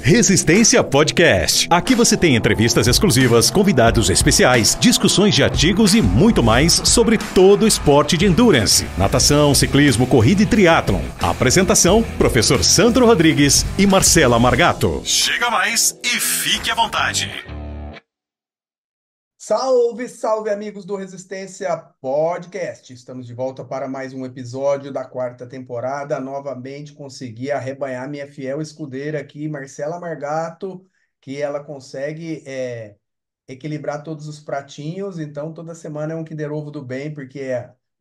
Resistência Podcast. Aqui você tem entrevistas exclusivas, convidados especiais, discussões de artigos e muito mais sobre todo o esporte de endurance, natação, ciclismo, corrida e triatlon. Apresentação, professor Sandro Rodrigues e Marcela Margato. Chega mais e fique à vontade. Salve, salve amigos do Resistência Podcast. Estamos de volta para mais um episódio da quarta temporada. Novamente consegui arrebanhar minha fiel escudeira aqui, Marcela Margato, que ela consegue equilibrar todos os pratinhos. Então toda semana é um Kinder Ovo do bem, porque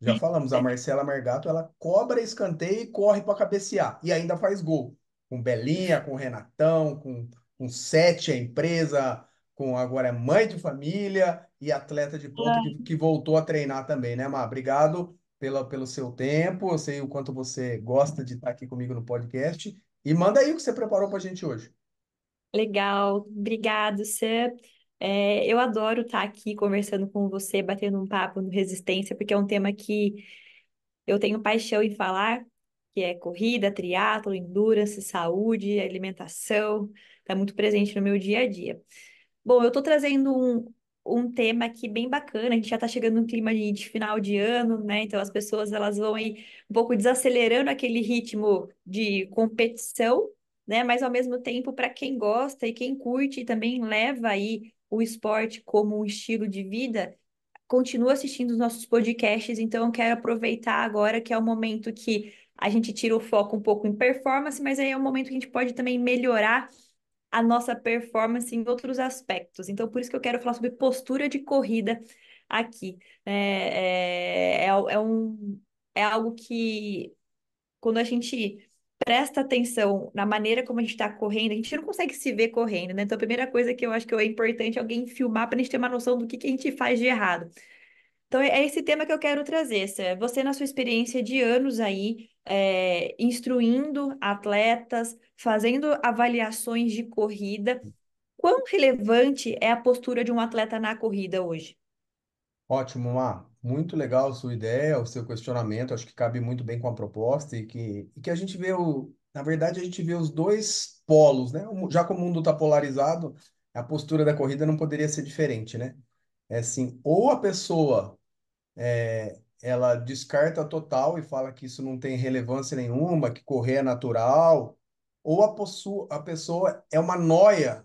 já falamos, a Marcela Margato, ela cobra escanteio e corre para cabecear e ainda faz gol. Com Belinha, com Renatão, com Sete, a empresa, com agora é mãe de família e atleta de ponta que voltou a treinar também, né, Má? Obrigado pelo seu tempo. Eu sei o quanto você gosta de estar aqui comigo no podcast. E manda aí o que você preparou para a gente hoje. Legal, obrigado, Sam. Eu adoro estar aqui conversando com você, batendo um papo no Resistência, porque é um tema que eu tenho paixão em falar, que é corrida, triatlo, endurance, saúde, alimentação, está muito presente no meu dia a dia. Bom, eu estou trazendo um tema aqui bem bacana, a gente já está chegando no clima de final de ano, né? Então as pessoas elas vão aí um pouco desacelerando aquele ritmo de competição, né? Mas ao mesmo tempo, para quem gosta e quem curte e também leva aí o esporte como um estilo de vida, continua assistindo os nossos podcasts, então eu quero aproveitar agora que é o momento que a gente tira o foco um pouco em performance, mas aí é um momento que a gente pode também melhorar a nossa performance em outros aspectos. Então, por isso que eu quero falar sobre postura de corrida aqui. É algo que, quando a gente presta atenção na maneira como a gente está correndo, a gente não consegue se ver correndo, né? Então, a primeira coisa que eu acho que é importante é alguém filmar para a gente ter uma noção do que a gente faz de errado. Então, é esse tema que eu quero trazer, Sé. Você, na sua experiência de anos aí, instruindo atletas, fazendo avaliações de corrida, quão relevante é a postura de um atleta na corrida hoje? Ótimo, Má. Muito legal a sua ideia, o seu questionamento. Acho que cabe muito bem com a proposta e que a gente vê na verdade, a gente vê os dois polos, né? Já que o mundo está polarizado, a postura da corrida não poderia ser diferente, né? É assim, ou a pessoa ela descarta total e fala que isso não tem relevância nenhuma, que correr é natural, ou a pessoa é uma noia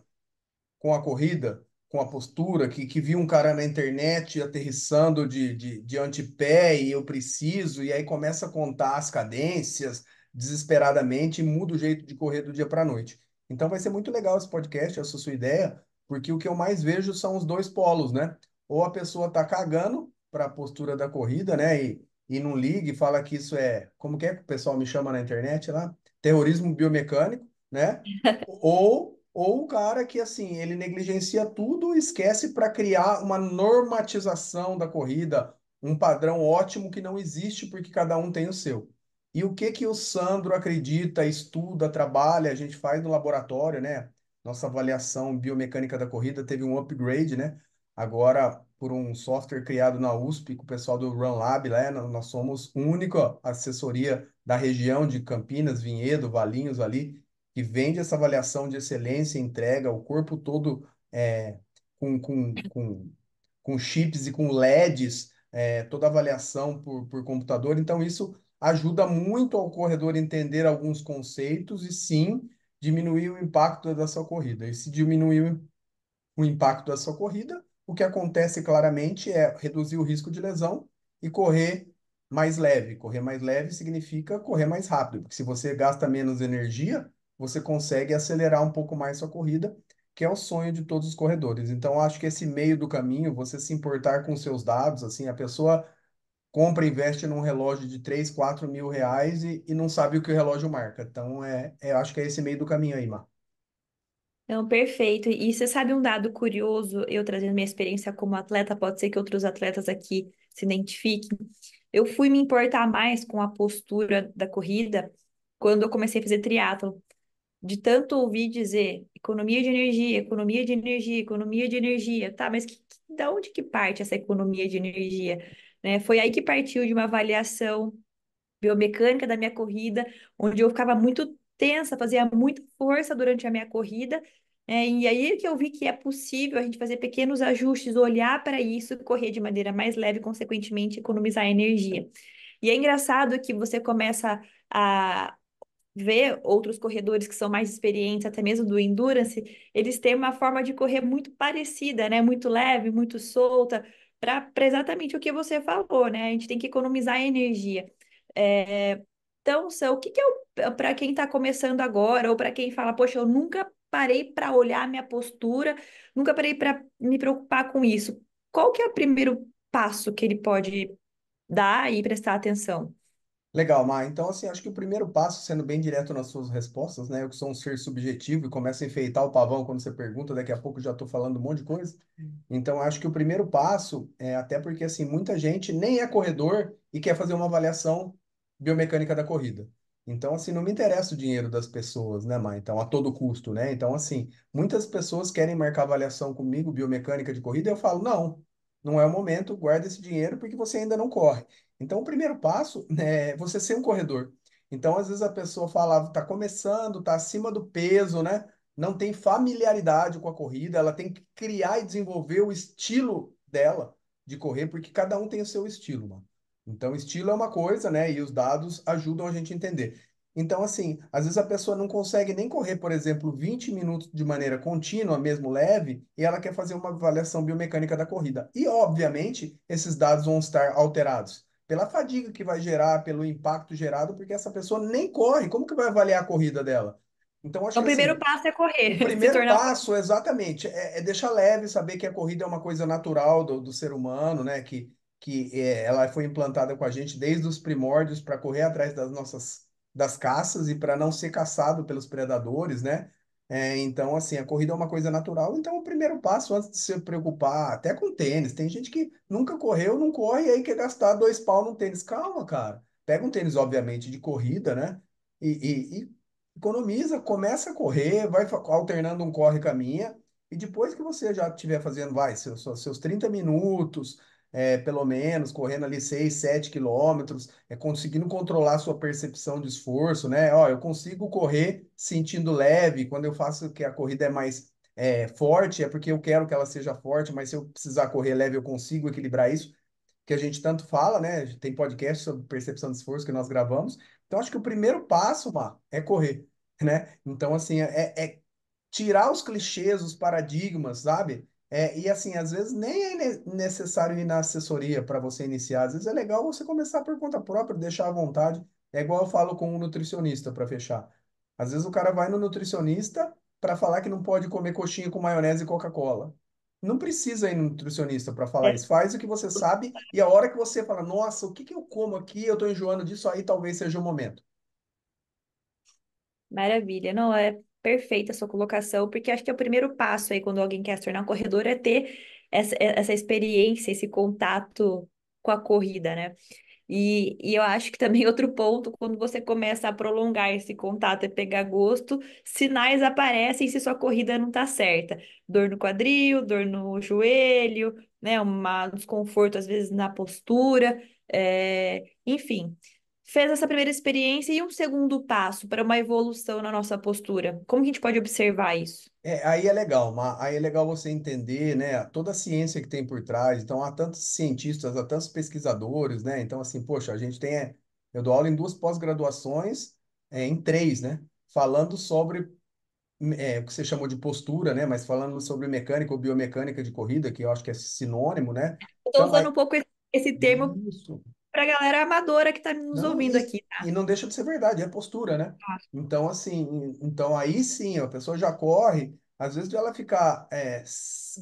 com a corrida, com a postura, que viu um cara na internet aterrissando de antepé e eu preciso, e aí começa a contar as cadências desesperadamente e muda o jeito de correr do dia para a noite. Então vai ser muito legal esse podcast, essa sua ideia, porque o que eu mais vejo são os dois polos, né? Ou a pessoa tá cagando para a postura da corrida, né? E não liga e fala que isso como que o pessoal me chama na internet lá? Terrorismo biomecânico, né? Ou o cara que, assim, ele negligencia tudo e esquece para criar uma normatização da corrida, um padrão ótimo que não existe porque cada um tem o seu. E o que que o Sandro acredita, estuda, trabalha, a gente faz no laboratório, né? Nossa avaliação biomecânica da corrida teve um upgrade, né? Agora, por um software criado na USP, com o pessoal do Run Lab, né? Nós somos a única assessoria da região de Campinas, Vinhedo, Valinhos ali, que vende essa avaliação de excelência, entrega o corpo todo com, com, com, com chips e com LEDs, toda avaliação por computador. Então, isso ajuda muito ao corredor entender alguns conceitos e, sim, diminuir o impacto da sua corrida. E se diminuir o impacto da sua corrida, o que acontece claramente é reduzir o risco de lesão e correr mais leve. Correr mais leve significa correr mais rápido, porque se você gasta menos energia, você consegue acelerar um pouco mais sua corrida, que é o sonho de todos os corredores. Então, acho que esse meio do caminho, você se importar com seus dados, assim, a pessoa compra e investe num relógio de 3, 4 mil reais e não sabe o que o relógio marca. Então, acho que é esse meio do caminho aí, Mar. Então, perfeito. E você sabe um dado curioso, eu trazendo minha experiência como atleta, pode ser que outros atletas aqui se identifiquem. Eu fui me importar mais com a postura da corrida quando eu comecei a fazer triatlo. De tanto ouvir dizer economia de energia, economia de energia, economia de energia, tá, mas da onde que parte essa economia de energia? Né? Foi aí que partiu de uma avaliação biomecânica da minha corrida, onde eu ficava muito tensa, fazia muita força durante a minha corrida. E aí que eu vi que é possível a gente fazer pequenos ajustes, olhar para isso e correr de maneira mais leve, consequentemente economizar energia. E é engraçado que você começa a ver outros corredores que são mais experientes, até mesmo do endurance, eles têm uma forma de correr muito parecida, né? Muito leve, muito solta, para exatamente o que você falou, né? A gente tem que economizar energia. Então, o que que eu, para quem está começando agora, ou para quem fala, poxa, eu nunca parei para olhar minha postura, nunca parei para me preocupar com isso. Qual que é o primeiro passo que ele pode dar e prestar atenção? Legal, Mar. Então, assim, acho que o primeiro passo, sendo bem direto nas suas respostas, né? Eu que sou um ser subjetivo e começo a enfeitar o pavão quando você pergunta, daqui a pouco já estou falando um monte de coisa. Então, acho que o primeiro passo é até porque, assim, muita gente nem é corredor e quer fazer uma avaliação biomecânica da corrida. Então, assim, não me interessa o dinheiro das pessoas, né, Mar? Então, a todo custo, né? Então, assim, muitas pessoas querem marcar avaliação comigo, biomecânica de corrida, e eu falo, não, não é o momento, guarda esse dinheiro porque você ainda não corre. Então, o primeiro passo né, é você ser um corredor. Então, às vezes a pessoa fala, está começando, está acima do peso, né? Não tem familiaridade com a corrida, ela tem que criar e desenvolver o estilo dela de correr, porque cada um tem o seu estilo, mano. Então, estilo é uma coisa, né? E os dados ajudam a gente a entender. Então, assim, às vezes a pessoa não consegue nem correr, por exemplo, 20 minutos de maneira contínua, mesmo leve, e ela quer fazer uma avaliação biomecânica da corrida. E, obviamente, esses dados vão estar alterados pela fadiga que vai gerar, pelo impacto gerado, porque essa pessoa nem corre. Como que vai avaliar a corrida dela? Então, acho Então, que o primeiro assim, passo é o correr, se primeiro tornar um passo, exatamente, é deixar leve, saber que a corrida é uma coisa natural do ser humano, né? Que ela foi implantada com a gente desde os primórdios para correr atrás das nossas das caças e para não ser caçado pelos predadores, né? Então, assim, a corrida é uma coisa natural. Então, o primeiro passo, antes de se preocupar, até com tênis, tem gente que nunca correu, não corre e aí quer gastar 2 pau no tênis. Calma, cara. Pega um tênis, obviamente, de corrida, né? E economiza, começa a correr, vai alternando um corre caminha, e depois que você já estiver fazendo, vai, seus 30 minutos, pelo menos, correndo ali 6 7 quilômetros, conseguindo controlar a sua percepção de esforço, né? Ó, eu consigo correr sentindo leve, quando eu faço que a corrida é mais forte, é porque eu quero que ela seja forte, mas se eu precisar correr leve, eu consigo equilibrar isso que a gente tanto fala, né? Tem podcast sobre percepção de esforço que nós gravamos. Então, acho que o primeiro passo, Mar, é correr, né? Então, assim, é tirar os clichês, os paradigmas, sabe? E assim, às vezes nem é necessário ir na assessoria para você iniciar. Às vezes é legal você começar por conta própria, deixar à vontade. É igual eu falo com um nutricionista para fechar. Às vezes o cara vai no nutricionista para falar que não pode comer coxinha com maionese e Coca-Cola. Não precisa ir no nutricionista para falar isso. Faz o que você sabe e a hora que você fala, nossa, o que que eu como aqui? Eu estou enjoando disso, aí talvez seja o momento. Maravilha, não é perfeita a sua colocação, porque acho que é o primeiro passo aí quando alguém quer se tornar um corredor é ter essa experiência, esse contato com a corrida, né? E eu acho que também outro ponto, quando você começa a prolongar esse contato e pegar gosto, sinais aparecem se sua corrida não tá certa. Dor no quadril, dor no joelho, né? Um desconforto às vezes na postura, enfim. Fez essa primeira experiência e um segundo passo para uma evolução na nossa postura. Como que a gente pode observar isso? Aí é legal, aí é legal você entender, né, toda a ciência que tem por trás. Então, há tantos cientistas, há tantos pesquisadores, né? Então, assim, poxa, a gente tem, eu dou aula em 2 pós-graduações, em 3, né? Falando sobre o que você chamou de postura, né? Mas falando sobre mecânica ou biomecânica de corrida, que eu acho que é sinônimo, né? Estou Então, usando um pouco esse termo isso. para a galera amadora que está nos Não, ouvindo aqui, e tá? não deixa de ser verdade, é postura, né? Então, assim, então aí sim, a pessoa já corre, às vezes de ela ficar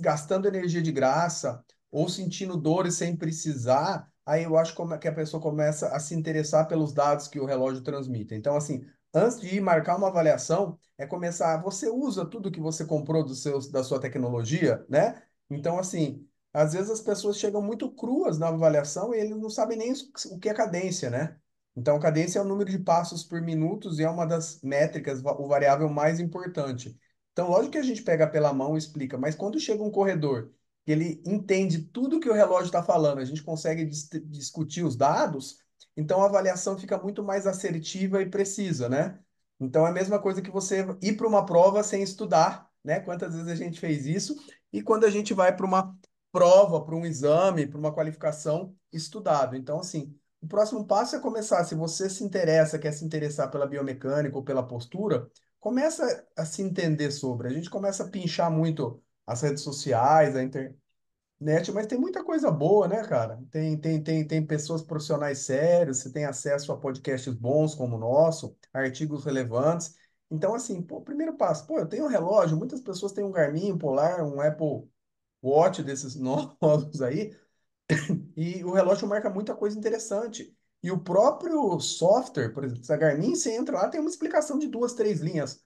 gastando energia de graça ou sentindo dores sem precisar, aí eu acho que a pessoa começa a se interessar pelos dados que o relógio transmite. Então, assim, antes de ir marcar uma avaliação, é começar, você usa tudo que você comprou da sua tecnologia, né? Então, assim, às vezes as pessoas chegam muito cruas na avaliação e eles não sabem nem o que é cadência, né? Então, cadência é o número de passos por minuto e é uma das métricas, o variável mais importante. Então, lógico que a gente pega pela mão e explica, mas quando chega um corredor que ele entende tudo que o relógio está falando, a gente consegue discutir os dados, então a avaliação fica muito mais assertiva e precisa, né? Então é a mesma coisa que você ir para uma prova sem estudar, né? Quantas vezes a gente fez isso? E quando a gente vai para uma prova, para um exame, para uma qualificação, estudado. Então, assim, o próximo passo é começar. Se você se interessa, quer se interessar pela biomecânica ou pela postura, começa a se entender sobre. A gente começa a pinchar muito as redes sociais, a internet, mas tem muita coisa boa, né, cara? Tem pessoas profissionais sérios, você tem acesso a podcasts bons como o nosso, artigos relevantes. Então, assim, pô, primeiro passo, pô, eu tenho um relógio, muitas pessoas têm um Garmin, um Polar, um Apple Watch desses novos aí, e o relógio marca muita coisa interessante. E o próprio software, por exemplo, essa Garmin, você entra lá, tem uma explicação de duas, três linhas.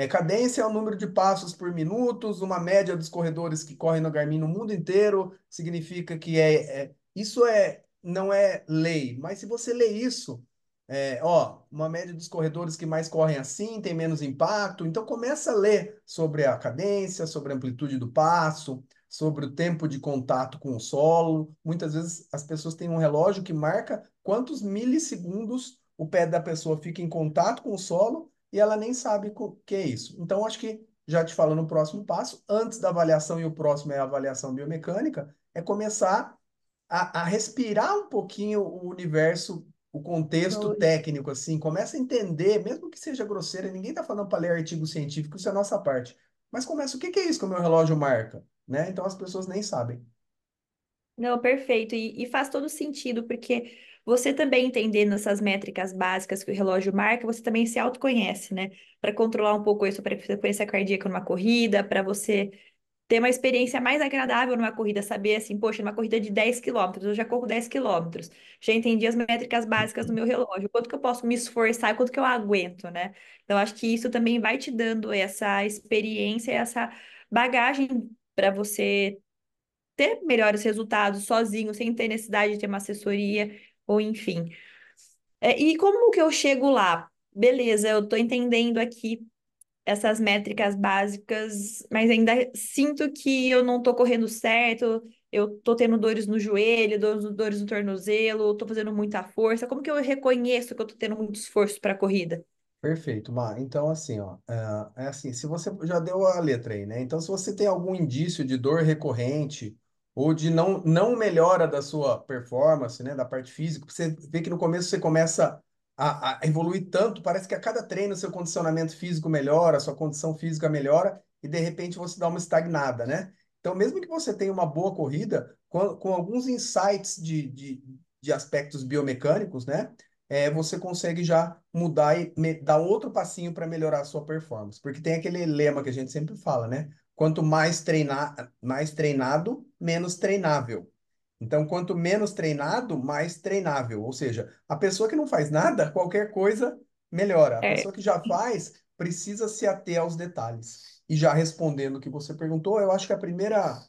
Cadência é o número de passos por minutos, uma média dos corredores que correm no Garmin no mundo inteiro, significa que isso não é lei, mas se você lê isso, uma média dos corredores que mais correm assim tem menos impacto, então começa a ler sobre a cadência, sobre a amplitude do passo, sobre o tempo de contato com o solo. Muitas vezes as pessoas têm um relógio que marca quantos milissegundos o pé da pessoa fica em contato com o solo e ela nem sabe o que é isso. Então, acho que, já te falando o próximo passo, antes da avaliação, e o próximo é a avaliação biomecânica, é começar a respirar um pouquinho o universo, o contexto Show. técnico, assim, começa a entender, mesmo que seja grosseira, ninguém está falando para ler artigo científico, isso é a nossa parte. Mas começa, o que que é isso que o meu relógio marca? Né? Então as pessoas nem sabem. Não, perfeito. E faz todo sentido, porque você também entendendo essas métricas básicas que o relógio marca, você também se autoconhece, né? Para controlar um pouco isso, para frequência cardíaca numa corrida, para você ter uma experiência mais agradável numa corrida, saber assim, poxa, numa corrida de 10 quilômetros, eu já corro 10 quilômetros, já entendi as métricas básicas do meu relógio, quanto que eu posso me esforçar, quanto que eu aguento, né? Então, acho que isso também vai te dando essa experiência, essa bagagem para você ter melhores resultados sozinho, sem ter necessidade de ter uma assessoria, ou enfim. E como que eu chego lá? Beleza, eu estou entendendo aqui essas métricas básicas, mas ainda sinto que eu não tô correndo certo, eu tô tendo dores no joelho, dores no tornozelo, tô fazendo muita força. Como que eu reconheço que eu tô tendo muito esforço para a corrida? Perfeito, Mar. Então, assim, ó, é assim, se você já deu a letra aí, né? Então, se você tem algum indício de dor recorrente ou de não melhora da sua performance, né, da parte física, você vê que no começo você começa a evoluir tanto, parece que a cada treino seu condicionamento físico melhora, sua condição física melhora e de repente você dá uma estagnada, né? Então, mesmo que você tenha uma boa corrida, com alguns insights de aspectos biomecânicos, né? Você consegue já mudar e dar outro passinho para melhorar a sua performance. Porque tem aquele lema que a gente sempre fala, né? Quanto mais treinado, menos treinável. Então, quanto menos treinado, mais treinável. Ou seja, a pessoa que não faz nada, qualquer coisa melhora. A É, pessoa que já faz, precisa se ater aos detalhes. E já respondendo o que você perguntou, eu acho que a primeira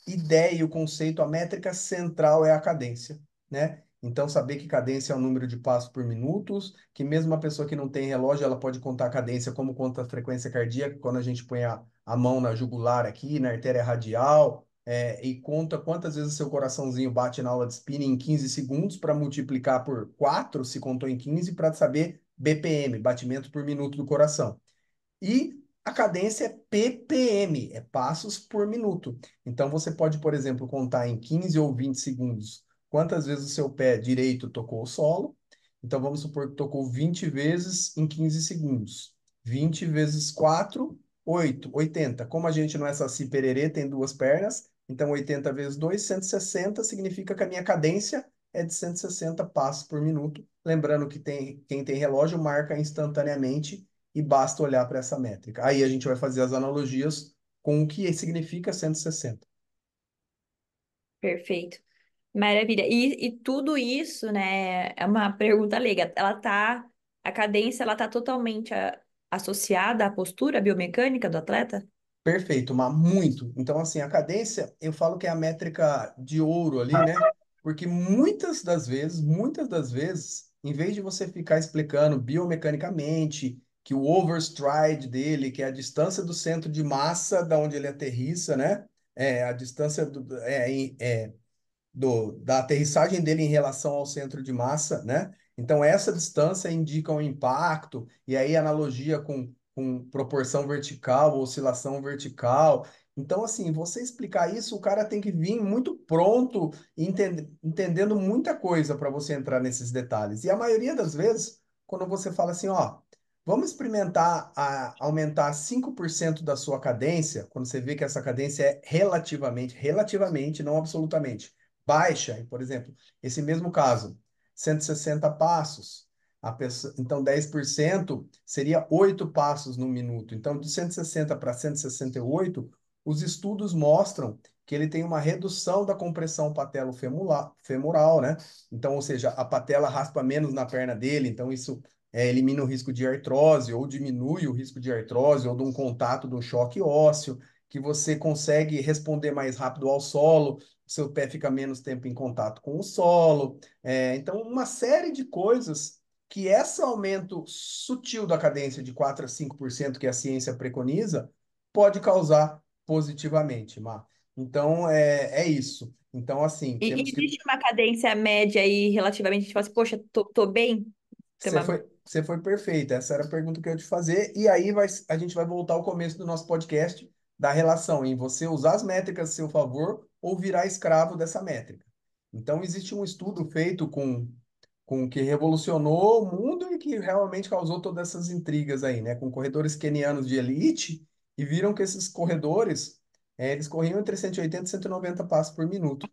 ideia e o conceito, a métrica central é a cadência, né? Então, saber que cadência é o número de passos por minutos, que mesmo uma pessoa que não tem relógio, ela pode contar a cadência como conta a frequência cardíaca, quando a gente põe a mão na jugular aqui, na artéria radial, e conta quantas vezes o seu coraçãozinho bate na aula de spinning em 15 segundos, para multiplicar por 4, se contou em 15, para saber BPM, batimento por minuto do coração. E a cadência é ppm, é passos por minuto. Então você pode, por exemplo, contar em 15 ou 20 segundos quantas vezes o seu pé direito tocou o solo. Então vamos supor que tocou 20 vezes em 15 segundos. 20 vezes 4, 8, 80. Como a gente não é saci pererê, tem duas pernas, então 80 vezes 2, 160 significa que a minha cadência é de 160 passos por minuto. Lembrando que quem tem relógio marca instantaneamente e basta olhar para essa métrica. Aí a gente vai fazer as analogias com o que significa 160. perfeito. Maravilha. E tudo isso, né, é uma pergunta leiga. A cadência, ela tá totalmente associada à postura biomecânica do atleta? Perfeito, mas muito. Então, assim, a cadência, eu falo que é a métrica de ouro ali, né? Porque muitas das vezes, em vez de você ficar explicando biomecanicamente que o overstride dele, que é a distância do centro de massa da onde ele aterrissa, né? A distância da aterrissagem dele em relação ao centro de massa, né? Então, essa distância indica um impacto, e aí analogia com proporção vertical, oscilação vertical. Então, assim, você explicar isso, o cara tem que vir muito pronto, entendendo muita coisa para você entrar nesses detalhes. E a maioria das vezes, quando você fala assim, ó, vamos experimentar aumentar 5% da sua cadência, quando você vê que essa cadência é relativamente, não absolutamente, baixa, por exemplo, esse mesmo caso, 160 passos. Então, 10% seria 8 passos no minuto. Então, de 160 para 168, os estudos mostram que ele tem uma redução da compressão patelo-femoral, né? Então, ou seja, a patela raspa menos na perna dele, então isso elimina o risco de artrose, ou diminui o risco de artrose, ou de um contato, de um choque ósseo, que você consegue responder mais rápido ao solo, seu pé fica menos tempo em contato com o solo. Então, uma série de coisas que esse aumento sutil da cadência de 4 a 5% que a ciência preconiza pode causar positivamente, Mar. Então, é isso. Então, assim, E temos que. existe uma cadência média aí relativamente, tipo assim, poxa, tô bem? Tem uma... Você foi perfeita. Essa era a pergunta que eu ia te fazer. E aí a gente vai voltar ao começo do nosso podcast da relação em você usar as métricas a seu favor ou virar escravo dessa métrica. Então, existe um estudo feito com que revolucionou o mundo e que realmente causou todas essas intrigas aí, né? Com corredores quenianos de elite e viram que esses corredores, eles corriam entre 180 e 190 passos por minuto.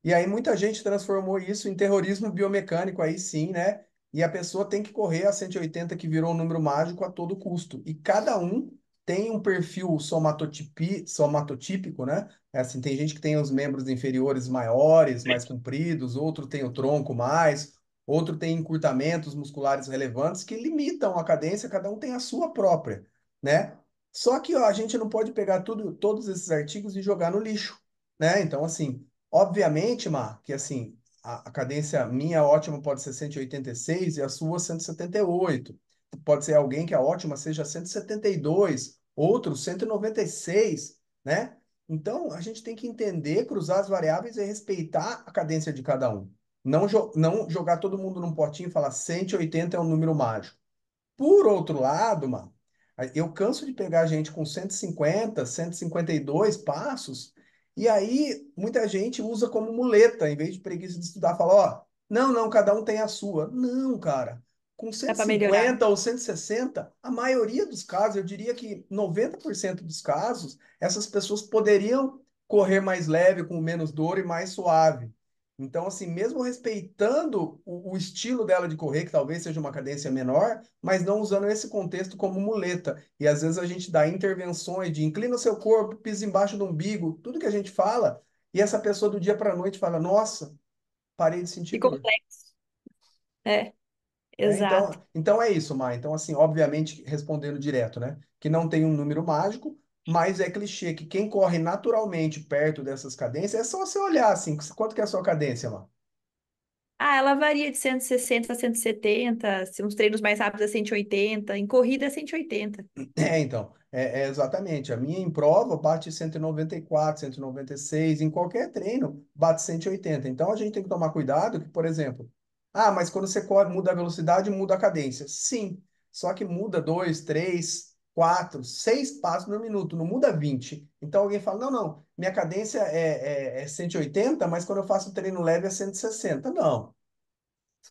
E aí muita gente transformou isso em terrorismo biomecânico, aí sim, né? E a pessoa tem que correr a 180, que virou um número mágico, a todo custo. E cada um tem um perfil somatotípico, né? É assim, tem gente que tem os membros inferiores maiores, mais compridos, outro tem o tronco mais, outro tem encurtamentos musculares relevantes que limitam a cadência, cada um tem a sua própria, né? Só que ó, a gente não pode pegar todos esses artigos e jogar no lixo, né? Então, assim, obviamente, Mar, que assim, a cadência minha ótima pode ser 186 e a sua 178. Pode ser alguém que a ótima seja 172, outro 196, né? Então, a gente tem que entender, cruzar as variáveis e respeitar a cadência de cada um. Não jogar todo mundo num potinho e falar 180 é um número mágico. Por outro lado, mano, eu canso de pegar gente com 150, 152 passos, e aí muita gente usa como muleta, em vez de preguiça de estudar, fala, ó, não, cada um tem a sua. Não, cara. Com Dá para melhorar. 150 ou 160, a maioria dos casos, eu diria que 90% dos casos, essas pessoas poderiam correr mais leve, com menos dor e mais suave. Então, assim, mesmo respeitando o estilo dela de correr, que talvez seja uma cadência menor, mas não usando esse contexto como muleta. E às vezes a gente dá intervenções de inclina o seu corpo, pisa embaixo do umbigo, tudo que a gente fala, e essa pessoa do dia para a noite fala: Nossa, parei de sentir Que dor. complexo. É, Né? exato. Então é isso, Mar. Então, assim, obviamente, respondendo direto, né? Que não tem um número mágico, mas é clichê que quem corre naturalmente perto dessas cadências, é só você olhar assim, quanto que é a sua cadência, Mar? Ah, ela varia de 160 a 170, se uns treinos mais rápidos a 180, em corrida é 180. Então, é exatamente. A minha em prova bate 194, 196, em qualquer treino bate 180. Então a gente tem que tomar cuidado que, por exemplo, mas quando você corre, muda a velocidade, muda a cadência. Sim, só que muda 2, 3, 4, 6 passos no minuto, não muda 20. Então alguém fala, não, minha cadência é 180, mas quando eu faço treino leve é 160. Não.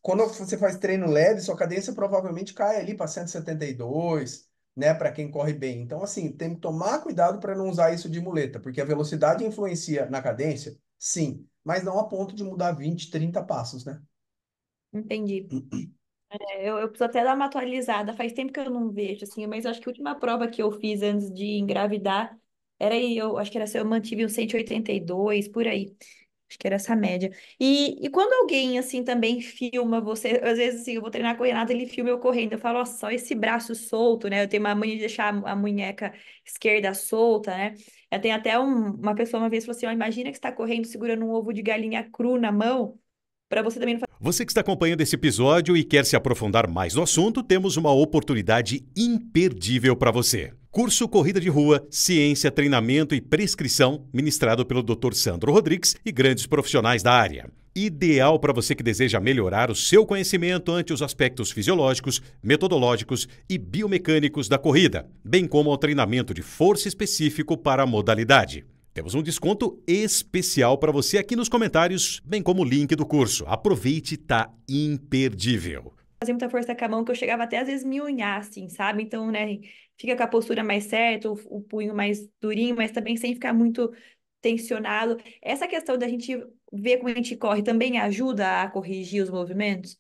Quando você faz treino leve, sua cadência provavelmente cai ali para 172, né? Para quem corre bem. Então, assim, tem que tomar cuidado para não usar isso de muleta, porque a velocidade influencia na cadência, sim, mas não a ponto de mudar 20, 30 passos, né? Entendi. Eu preciso até dar uma atualizada. Faz tempo que eu não vejo, assim, mas eu acho que a última prova que eu fiz antes de engravidar era aí, eu acho que era se eu mantive um 182, por aí. Acho que era essa média. E quando alguém, assim, também filma você, às vezes, assim, eu vou treinar correndo, ele filma eu correndo, eu falo, nossa, só esse braço solto, né? Eu tenho uma mania de deixar a munheca esquerda solta, né? Eu tenho até uma pessoa uma vez falou assim, ó, imagina que você está correndo segurando um ovo de galinha cru na mão, para você também não fazer. Você que está acompanhando esse episódio e quer se aprofundar mais no assunto, temos uma oportunidade imperdível para você. Curso Corrida de Rua, Ciência, Treinamento e Prescrição, ministrado pelo Dr. Sandro Rodrigues e grandes profissionais da área. Ideal para você que deseja melhorar o seu conhecimento ante os aspectos fisiológicos, metodológicos e biomecânicos da corrida, bem como ao treinamento de força específico para a modalidade. Temos um desconto especial para você aqui nos comentários, bem como o link do curso. Aproveite, tá imperdível. Fazia muita força com a mão que eu chegava até às vezes me unhar, assim, sabe? Então, né, fica com a postura mais certa, o punho mais durinho, mas também sem ficar muito tensionado. Essa questão da gente ver como a gente corre também ajuda a corrigir os movimentos?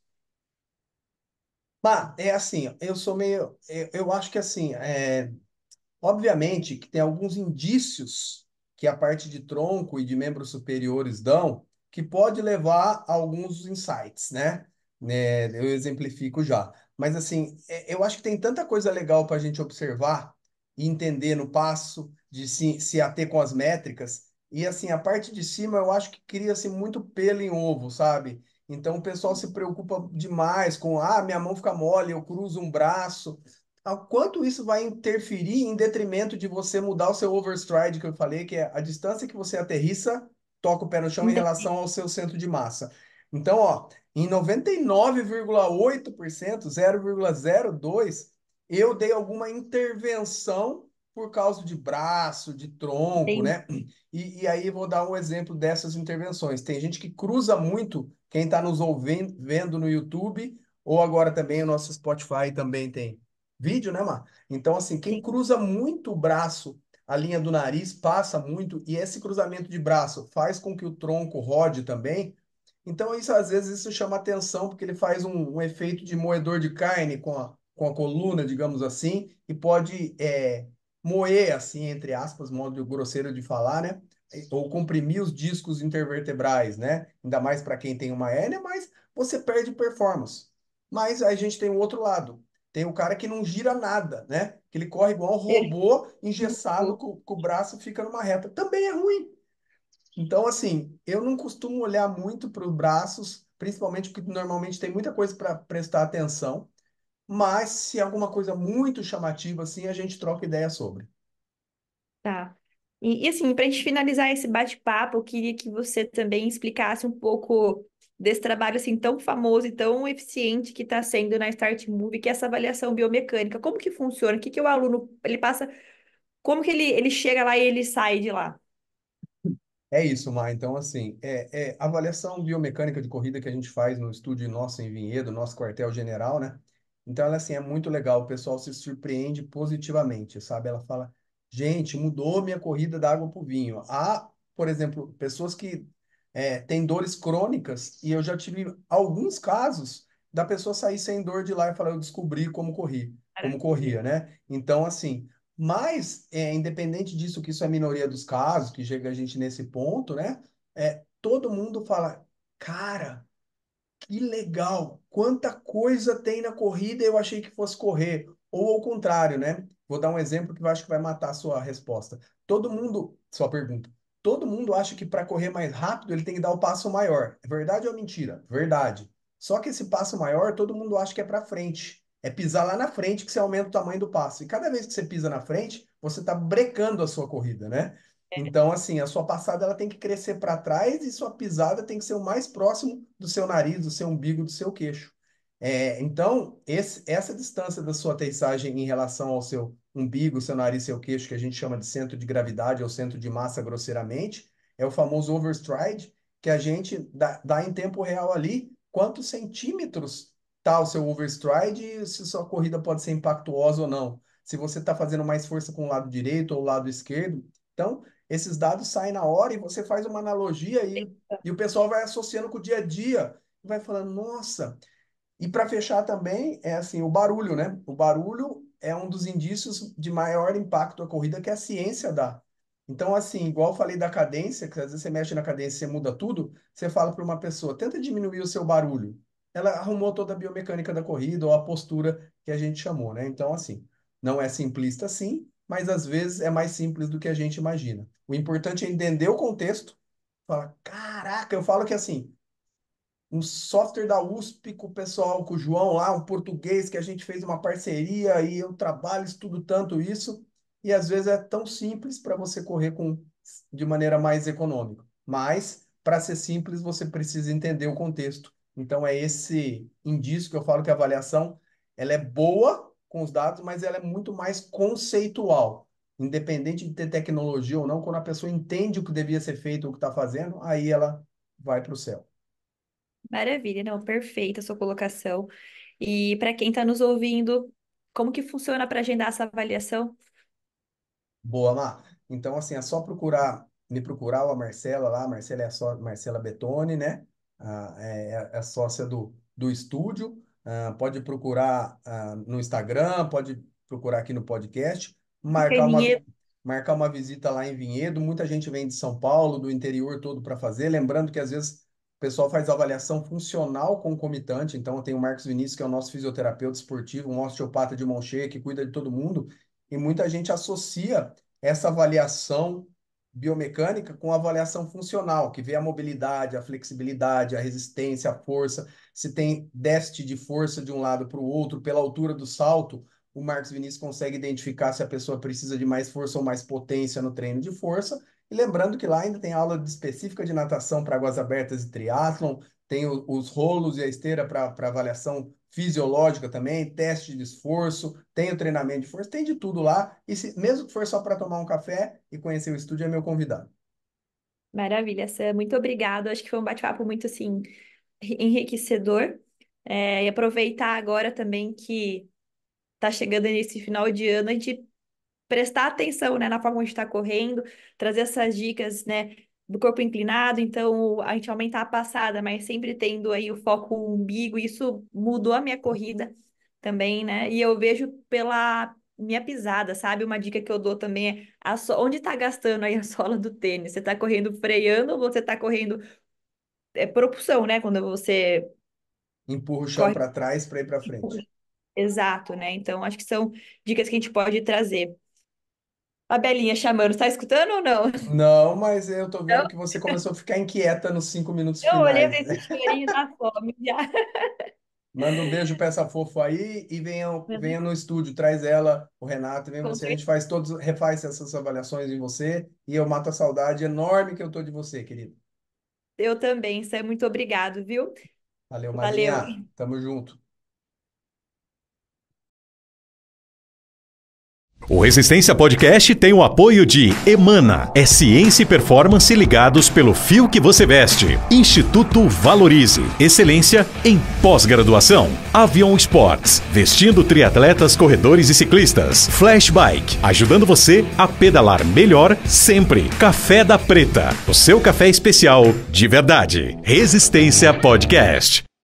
Mas é assim, eu sou meio. Eu acho que assim, obviamente que tem alguns indícios que a parte de tronco e de membros superiores dão que pode levar a alguns insights, né? Eu exemplifico já. Mas assim, eu acho que tem tanta coisa legal para a gente observar e entender no passo, de se ater com as métricas. E assim, a parte de cima eu acho que cria-se muito pelo em ovo, sabe? Então o pessoal se preocupa demais com, minha mão fica mole, eu cruzo um braço. Quanto isso vai interferir em detrimento de você mudar o seu overstride, que eu falei, que é a distância que você aterrissa, toca o pé no chão em Entendi. relação ao seu centro de massa. Então, ó, em 99,8%, 0,02, eu dei alguma intervenção por causa de braço, de tronco, Entendi. né? E aí vou dar um exemplo dessas intervenções. Tem gente que cruza muito, quem está nos ouvindo, vendo no YouTube, ou agora também o nosso Spotify também tem vídeo, né, Mar? Então, assim, quem Sim. cruza muito o braço, a linha do nariz passa muito, e esse cruzamento de braço faz com que o tronco rode também. Então, isso às vezes isso chama atenção, porque ele faz um efeito de moedor de carne com a coluna, digamos assim, e pode moer, assim, entre aspas, modo grosseiro de falar, né? Ou comprimir os discos intervertebrais, né? Ainda mais para quem tem uma hérnia, mas você perde performance. Mas aí a gente tem o outro lado. Tem o cara que não gira nada, né? Que ele corre igual um robô, engessado, com o braço fica numa reta. Também é ruim. Então, assim, eu não costumo olhar muito para os braços, principalmente porque normalmente tem muita coisa para prestar atenção. Mas se é alguma coisa muito chamativa, assim, a gente troca ideia sobre. Tá. E assim, para a gente finalizar esse bate-papo, eu queria que você também explicasse um pouco desse trabalho assim tão famoso e tão eficiente que está sendo na Start Move, que é essa avaliação biomecânica. Como que funciona? O que que o aluno ele passa? Como que ele chega lá e ele sai de lá? É isso, Mar. Então, assim, a avaliação biomecânica de corrida que a gente faz no estúdio nosso em Vinhedo, nosso quartel-general, né? Então, ela, assim, é muito legal. O pessoal se surpreende positivamente, sabe? Ela fala, gente, mudou minha corrida da água para o vinho. Há, por exemplo, pessoas que têm dores crônicas e eu já tive alguns casos da pessoa sair sem dor de lá e falar, eu descobri como Maravilha. corria, né? Então, assim, mas, independente disso, que isso é a minoria dos casos, que chega a gente nesse ponto, né? Todo mundo fala, cara, que legal, quanta coisa tem na corrida, eu achei que fosse correr. Ou ao contrário, né? Vou dar um exemplo que eu acho que vai matar a sua resposta. Sua pergunta, todo mundo acha que para correr mais rápido ele tem que dar o passo maior. É verdade ou mentira? Verdade. Só que esse passo maior, todo mundo acha que é para frente. É pisar lá na frente que você aumenta o tamanho do passo. E cada vez que você pisa na frente, você está brecando a sua corrida, né? Então, assim, a sua passada ela tem que crescer para trás e sua pisada tem que ser o mais próximo do seu nariz, do seu umbigo, do seu queixo. Então, essa distância da sua aterrissagem em relação ao seu umbigo, seu nariz, seu queixo, que a gente chama de centro de gravidade ou centro de massa grosseiramente, é o famoso overstride, que a gente dá em tempo real ali quantos centímetros está o seu overstride e se sua corrida pode ser impactuosa ou não. Se você está fazendo mais força com o lado direito ou o lado esquerdo. Então, esses dados saem na hora e você faz uma analogia e o pessoal vai associando com o dia a dia e vai falando, nossa. E para fechar também, é assim, o barulho, né? O barulho é um dos indícios de maior impacto da corrida que a ciência dá. Então, assim, igual eu falei da cadência, que às vezes você mexe na cadência e você muda tudo, você fala para uma pessoa, tenta diminuir o seu barulho. Ela arrumou toda a biomecânica da corrida ou a postura que a gente chamou, né? Então, assim, não é simplista assim, mas às vezes é mais simples do que a gente imagina. O importante é entender o contexto, falar, caraca, eu falo que assim, um software da USP com o pessoal, com o João lá, um português que a gente fez uma parceria e eu trabalho, estudo tanto isso, e às vezes é tão simples para você correr de maneira mais econômica. Mas para ser simples, você precisa entender o contexto. Então, é esse indício que eu falo que a avaliação ela é boa com os dados, mas ela é muito mais conceitual. Independente de ter tecnologia ou não, quando a pessoa entende o que devia ser feito, o que está fazendo, aí ela vai para o céu. Maravilha, não, perfeita a sua colocação. E para quem está nos ouvindo, como que funciona para agendar essa avaliação? Boa, Má. Então, assim, é só me procurar ou a Marcela lá. A Marcela é a Marcela Betoni, né? É a sócia do estúdio. Pode procurar no Instagram, pode procurar aqui no podcast. Fica em Marcar uma, Vinhedo. marcar uma visita lá em Vinhedo. Muita gente vem de São Paulo, do interior todo para fazer. Lembrando que às vezes o pessoal faz avaliação funcional concomitante. Então, eu tenho o Marcos Vinícius, que é o nosso fisioterapeuta esportivo, um osteopata de mão cheia, que cuida de todo mundo. E muita gente associa essa avaliação biomecânica com a avaliação funcional, que vê a mobilidade, a flexibilidade, a resistência, a força, se tem déficit de força de um lado para o outro, pela altura do salto, o Marcos Vinícius consegue identificar se a pessoa precisa de mais força ou mais potência no treino de força. E lembrando que lá ainda tem aula específica de natação para águas abertas e triatlon, tem os rolos e a esteira para avaliação fisiológica também, teste de esforço, tem o treinamento de força, tem de tudo lá. E mesmo que for só para tomar um café e conhecer o estúdio, é meu convidado. Maravilha, Sam, muito obrigada. Acho que foi um bate-papo muito assim enriquecedor. E aproveitar agora também que está chegando nesse final de ano, a gente prestar atenção, né, na forma onde está correndo, trazer essas dicas, né, do corpo inclinado, então a gente aumentar a passada, mas sempre tendo aí o foco no umbigo, isso mudou a minha corrida também, né, e eu vejo pela minha pisada, sabe, uma dica que eu dou também é onde está gastando aí a sola do tênis, você está correndo freando ou você está correndo propulsão, né, quando você Empurra o chão corre. para trás para ir para frente. Exato, né, então acho que são dicas que a gente pode trazer. A Belinha chamando, tá escutando ou não? Não, mas eu tô vendo que você começou a ficar inquieta nos 5 minutos Eu olhei pra finais. esse chorinho da fome já. Manda um beijo para essa fofa aí e venha no estúdio, traz ela, o Renato, vem Com você. A gente certeza. faz todos, refaz essas avaliações em você e eu mato a saudade enorme que eu tô de você, querido. Eu também, Sam, muito obrigado, viu? Valeu, Valeu. Mazinha. Tamo junto. O Resistência Podcast tem o apoio de Emana, é ciência e performance ligados pelo fio que você veste. Instituto Valorize, excelência em pós-graduação. Avion Sports, vestindo triatletas, corredores e ciclistas. Flash Bike, ajudando você a pedalar melhor sempre. Café da Preta, o seu café especial de verdade. Resistência Podcast.